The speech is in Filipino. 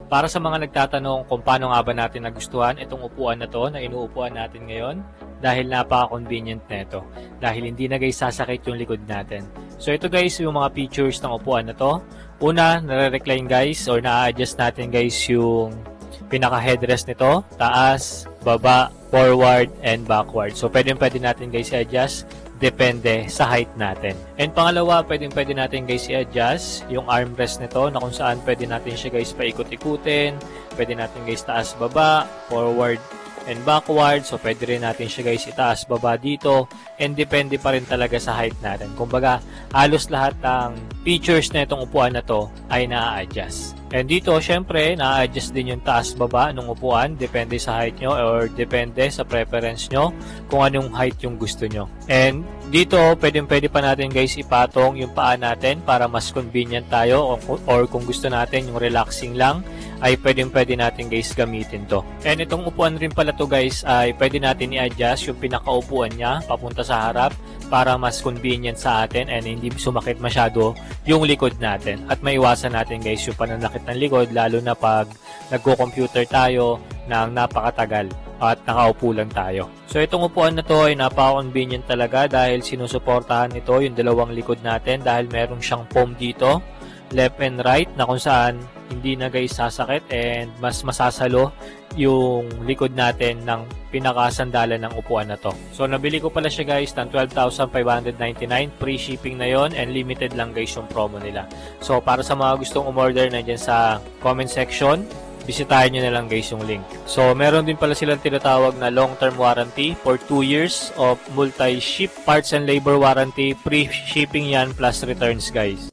Para sa mga nagtatanong kung paano nga ba natin nagustuhan itong upuan na to na inuupuan natin ngayon, dahil napaka-convenient na ito. Dahil hindi na guys sasakit yung likod natin. So ito guys yung mga features ng upuan na to. Una, nare-recline guys or na-adjust natin guys yung pinaka-headrest nito, taas, baba, forward, and backward. So pwede natin guys i-adjust depende sa height natin. And pangalawa, pwede natin guys i-adjust yung armrest nito na kung saan pwede natin siya guys paikot-ikutin, pwede natin guys taas baba, forward and backward. So pwede rin natin siya guys itaas baba dito and depende pa rin talaga sa height natin. Kumbaga, halos lahat ng features na itong upuan na to ay na-adjust. And dito, syempre, na-adjust din yung taas-baba ng upuan. Depende sa height nyo or depende sa preference nyo kung anong height yung gusto nyo. And dito, pwede pa natin guys ipatong yung paa natin para mas convenient tayo or kung gusto natin yung relaxing lang ay pwede natin guys gamitin to. And itong upuan rin pala to guys ay pwede natin i-adjust yung pinakaupuan niya papunta sa harap para mas convenient sa atin and hindi sumakit masyado yung likod natin at maiwasan natin guys yung pananakit ng likod lalo na pag nagko-computer tayo ng napakatagal at nakaupo lang tayo. So itong upuan na to ay napaka-convenient talaga dahil sinusuportahan nito yung dalawang likod natin dahil meron siyang foam dito, left and right na kung saan hindi na guys sasakit and mas masasalo yung likod natin ng pinakasandalan ng upuan na to. So nabili ko pala siya guys ng 12,599, free shipping na yon and limited lang guys yung promo nila. So para sa mga gustong umorder na dyan sa comment section, bisitahin nyo na lang guys yung link. So meron din pala silang tinatawag na long-term warranty for 2 years of multi-ship parts and labor warranty, free shipping yan plus returns guys.